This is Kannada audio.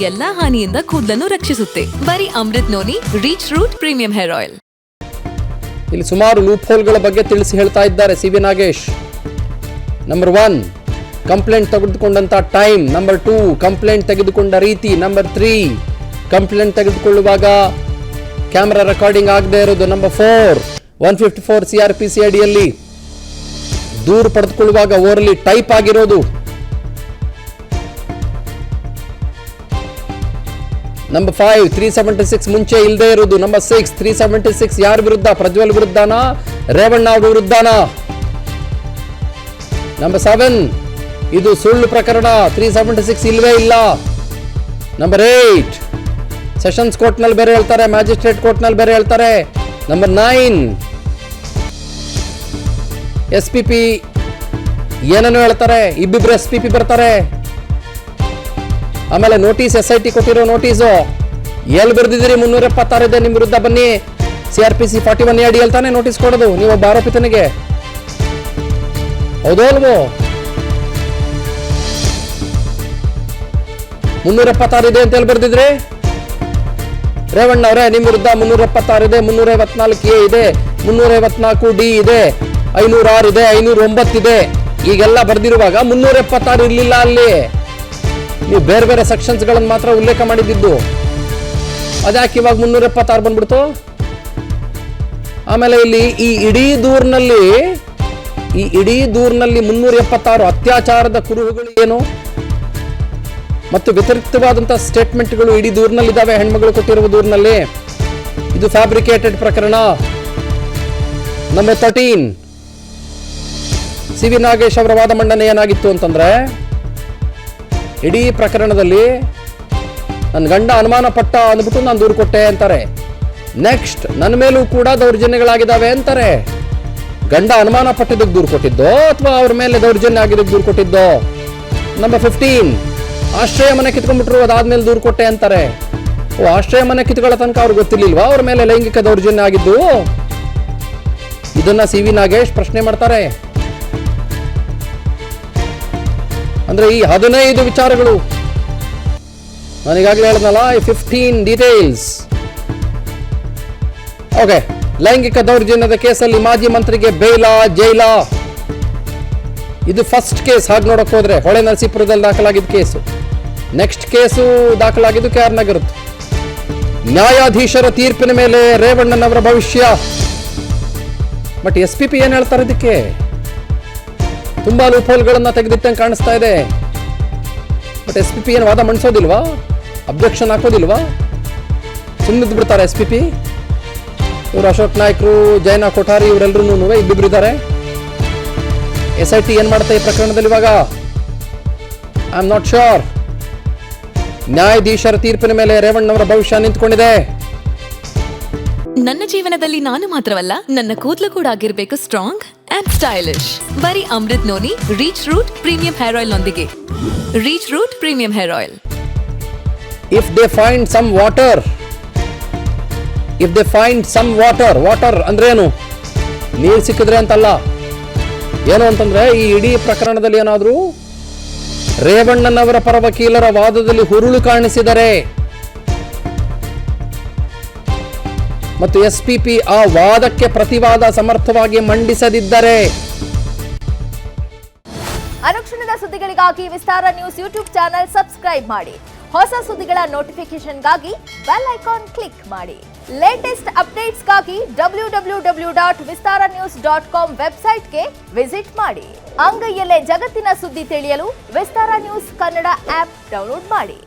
ಎಲ್ಲಾ ಹಾನಿಯಿಂದ ಕೂದಲನ್ನು ರಕ್ಷಿಸುತ್ತೆ. ಬರೀ Amrut noni reach root premium hair oil. ಇಲ್ಲಿ ಸುಮಾರು ಲೂಪ್ ಹೋಲ್ಗಳ ಬಗ್ಗೆ ತಿಳಿಸಿ ಹೇಳ್ತಾ ಇದ್ದಾರೆ ಸಿ.ವಿ. ನಾಗೇಶ್. ನಂಬರ್ 1 ಕಂಪ್ಲೇಂಟ್ ತೆಗೆದುಕೊಂಡಂತ ಟೈಮ್. ನಂಬರ್ 2 ಕಂಪ್ಲೇಂಟ್ ತೆಗೆದುಕೊಂಡ ರೀತಿ. ನಂಬರ್ 3 ಕಂಪ್ಲೇಂಟ್ ತೆಗೆದುಕೊಳ್ಳುವಾಗ ಕ್ಯಾಮೆರಾ ರೆಕಾರ್ಡಿಂಗ್ ಆಗದೆ ಇರೋದು. ನಂಬರ್ 4 154 CRPC ಅಡಿಯಲ್ಲಿ ದೂರು ಪಡೆದುಕೊಳ್ಳುವಾಗ ಓರಲಿ ಟೈಪ್ ಆಗಿರೋದು. ನಂಬರ್ 5 376 ಮುಂಚೆ ಇಲ್ಲದೆ ಇರೋದು. ನಂಬರ್ 6 376 ಯಾರ ವಿರುದ್ಧ? ಪ್ರಜ್ವಲ್ ವಿರುದ್ಧನಾ, ರೇವಣ್ಣ ಅವರ ವಿರುದ್ಧನಾ? ನಂಬರ್ 7 ಇದು ಸುಳ್ಳು ಪ್ರಕರಣ, 376 ಇಲ್ವೇ ಇಲ್ಲ. ನಂಬರ್ 8 ಸೆಷನ್ಸ್ ಕೋರ್ಟ್ ನಲ್ಲಿ ಬೇರೆ ಹೇಳ್ತಾರೆ, ಮ್ಯಾಜಿಸ್ಟ್ರೇಟ್ ಕೋರ್ಟ್ ನಲ್ಲಿ ಬೇರೆ ಹೇಳ್ತಾರೆ. ನಂಬರ್ 9 SPP ಏನನ್ನು ಹೇಳ್ತಾರೆ, ಇಬ್ಬಿಬ್ರು SPP ಬರ್ತಾರೆ. ಆಮೇಲೆ ನೋಟಿಸ್ SIT ಕೊಟ್ಟಿರೋ ನೋಟಿಸು ಎಲ್ಲಿ ಬರೆದಿದ್ದೀರಿ? 376 ಇದೆ ನಿಮ್ಮ ವಿರುದ್ಧ, ಬನ್ನಿ. CRPC 41 ಅಡಿ ಹೇಳ್ತಾನೆ ನೋಟಿಸ್ ಕೊಡೋದು ನೀವು ಒಬ್ಬ ಆರೋಪಿತನಿಗೆ. ಹೌದೋ ಅಲ್ವೋ? 376 ಇದೆ ಅಂತ ಹೇಳಿ ಬರ್ದಿದ್ರಿ ರೇವಣ್ಣ ಅವರೇ. ನಿಮ್ಮ ವಿರುದ್ಧ 376 ಇದೆ, 354A ಇದೆ, 354D ಇದೆ, 506 ಇದೆ, 509 ಇದೆ. ಈಗೆಲ್ಲ ಬರ್ದಿರುವಾಗ 376 ಇರ್ಲಿಲ್ಲ ಅಲ್ಲಿ. ನೀವು ಬೇರೆ ಬೇರೆ ಸೆಕ್ಷನ್ಸ್ ಗಳನ್ನು ಮಾತ್ರ ಉಲ್ಲೇಖ ಮಾಡಿದ್ದು. ಅದ್ಯಾಕೆ ಇವಾಗ 376 ಬಂದ್ಬಿಡ್ತು? ಆಮೇಲೆ ಇಲ್ಲಿ ಈ ಇಡೀ ದೂರಿನಲ್ಲಿ 376 ಅತ್ಯಾಚಾರದ ಕುರುಹುಗಳು ಏನು ಮತ್ತು ವ್ಯತಿರಿಕ್ತವಾದಂತಹ ಸ್ಟೇಟ್ಮೆಂಟ್ಗಳು ಇಡೀ ದೂರಿನಲ್ಲಿ ಇದಾವೆ. ಹೆಣ್ಮಗಳು ಕೊಟ್ಟಿರುವ ದೂರಿನಲ್ಲಿ ಇದು ಫ್ಯಾಬ್ರಿಕೇಟೆಡ್ ಪ್ರಕರಣ. Number 13 CV. ನಾಗೇಶ್ ಅವರ ವಾದ ಮಂಡನೆ ಏನಾಗಿತ್ತು ಅಂತಂದ್ರೆ, ಇಡೀ ಪ್ರಕರಣದಲ್ಲಿ ನನ್ನ ಗಂಡ ಅನುಮಾನ ಪಟ್ಟ ಅಂದ್ಬಿಟ್ಟು ನಾನು ದೂರು ಕೊಟ್ಟೆ ಅಂತಾರೆ. ನೆಕ್ಸ್ಟ್ ನನ್ನ ಮೇಲೂ ಕೂಡ ದೌರ್ಜನ್ಯಗಳಾಗಿದ್ದಾವೆ ಅಂತಾರೆ. ಗಂಡ ಅನುಮಾನ ಪಟ್ಟಿದ್ದಕ್ಕೆ ದೂರು ಕೊಟ್ಟಿದ್ದೋ ಅಥವಾ ಅವ್ರ ಮೇಲೆ ದೌರ್ಜನ್ಯ ಆಗಿದ್ದಕ್ಕೆ ದೂರು ಕೊಟ್ಟಿದ್ದೋ? ನಂಬರ್ 15 ಆಶ್ರಯ ಮನೆ ಕಿತ್ಕೊಂಡ್ಬಿಟ್ರು, ಅದಾದ್ಮೇಲೆ ದೂರು ಕೊಟ್ಟೆ ಅಂತಾರೆ. ಆಶ್ರಯ ಮನೆ ಕಿತ್ಕೊಳ್ಳೋ ತನಕ ಅವ್ರಿಗೆ ಗೊತ್ತಿರ್ಲಿಲ್ವಾ ಅವ್ರ ಮೇಲೆ ಲೈಂಗಿಕ ದೌರ್ಜನ್ಯ ಆಗಿದ್ದು? ಇದನ್ನ ಸಿ.ವಿ. ನಾಗೇಶ್ ಪ್ರಶ್ನೆ ಮಾಡ್ತಾರೆ. ಅಂದ್ರೆ ಈ 15 ವಿಚಾರಗಳು ನಾನೀಗಾಗಲೇ ಹೇಳಿದ್ನಲ್ಲ, ಈ 15 ಡೀಟೇಲ್ಸ್. ಓಕೆ, ಲೈಂಗಿಕ ದೌರ್ಜನ್ಯದ ಕೇಸಲ್ಲಿ ಮಾಜಿ ಮಂತ್ರಿಗೆ ಬೇಲ ಜೈಲ. ಇದು ಫಸ್ಟ್ ಕೇಸ್. ಹಾಗೆ ನೋಡಕ್ ಹೋದ್ರೆ ಹೊಳೆ ನರಸೀಪುರದಲ್ಲಿ ದಾಖಲಾಗಿದ್ದ ಕೇಸು. ನೆಕ್ಸ್ಟ್ ಕೇಸು ದಾಖಲಾಗಿದ್ದು KR ನಗರದ್ದು. ನ್ಯಾಯಾಧೀಶರ ತೀರ್ಪಿನ ಮೇಲೆ ರೇವಣ್ಣನವರ ಭವಿಷ್ಯ. ಬಟ್ SPP ಏನ್ ಹೇಳ್ತಾರೆ ಇದಕ್ಕೆ? ತುಂಬಾ ಲೂಪೋಲ್ಗಳನ್ನ ತೆಗೆದಿಟ್ಟಂಗೆ ಕಾಣಿಸ್ತಾ ಇದೆ. ಬಟ್ SPP ಏನು ವಾದ ಮಂಡಿಸೋದಿಲ್ವಾ? ಅಬ್ಜೆಕ್ಷನ್ ಹಾಕೋದಿಲ್ವಾ? ಸುಮ್ಮನಿದ್ದು ಬಿಡ್ತಾರೆ SPP. ಇವರು ಅಶೋಕ್ ನಾಯ್ಕರು, ಜೈನಾ ಕೊಠಾರಿ ಇವರೆಲ್ಲರೂ ಇಬ್ಬಿಬ್ರು ಇದ್ದಾರೆ. SIT ಏನ್ ಮಾಡುತ್ತೆ ಈ ಪ್ರಕರಣದಲ್ಲಿ ಇವಾಗ? I am not sure. ನ್ಯಾಯಾಧೀಶರ ತೀರ್ಪಿನ ಮೇಲೆ ರೇವಣ್ಣವರ ಭವಿಷ್ಯ ನಿಂತ್ಕೊಂಡಿದೆ. ನನ್ನ ಜೀವನದಲ್ಲಿ ನಾನು ಮಾತ್ರವಲ್ಲ, ನನ್ನ ಕೂದಲು ಕೂಡ ಆಗಿರ್ಬೇಕು ಸ್ಟ್ರಾಂಗ್ ಅಂಡ್ ಸ್ಟೈಲಿಶ್. ಬರೀ Amrut noni reach root premium hair oil ನೊಂದಿಗೆ. Reach root premium hair oil. If they find some water, water ಅಂದ್ರೆ ಏನು? ನೀರು ಸಿಕ್ಕಿದ್ರೆ ಅಂತಲ್ಲ. ಏನು ಅಂತಂದ್ರೆ, ಈ ಇಡೀ ಪ್ರಕರಣದಲ್ಲಿ ಏನಾದ್ರೂ ರೇವಣ್ಣನವರ ಪರ ವಕೀಲರ ವಾದದಲ್ಲಿ ಹುರುಳು ಕಾಣಿಸಿದರೆ ಮತ್ತು SPP ಆ ವಾದಕ್ಕೆ ಪ್ರತಿವಾದ ಸಮರ್ಥವಾಗಿ ಮಂಡಿಸದಿದ್ದರೆ. ಅನುಕ್ಷಣದ ಸುದ್ದಿಗಳಿಗಾಗಿ ವಿಸ್ತಾರ ನ್ಯೂಸ್ ಯೂಟ್ಯೂಬ್ ಚಾನೆಲ್ ಸಬ್ಸ್ಕ್ರೈಬ್ ಮಾಡಿ. ಹೊಸ ಸುದ್ದಿಗಳ ನೋಟಿಫಿಕೇಶನ್ಗಾಗಿ ಬೆಲ್ ಐಕಾನ್ ಕ್ಲಿಕ್ ಮಾಡಿ. ಲೇಟೆಸ್ಟ್ ಅಪ್ಡೇಟ್ಸ್ಗಾಗಿ www.vistaranews.com ವೆಬ್ಸೈಟ್ಗೆ ವಿಸಿಟ್ ಮಾಡಿ. ಅಂಗೈಯಲ್ಲೇ ಜಗತ್ತಿನ ಸುದ್ದಿ ತಿಳಿಯಲು ವಿಸ್ತಾರ ನ್ಯೂಸ್ ಕನ್ನಡ ಆಪ್ ಡೌನ್ಲೋಡ್ ಮಾಡಿ.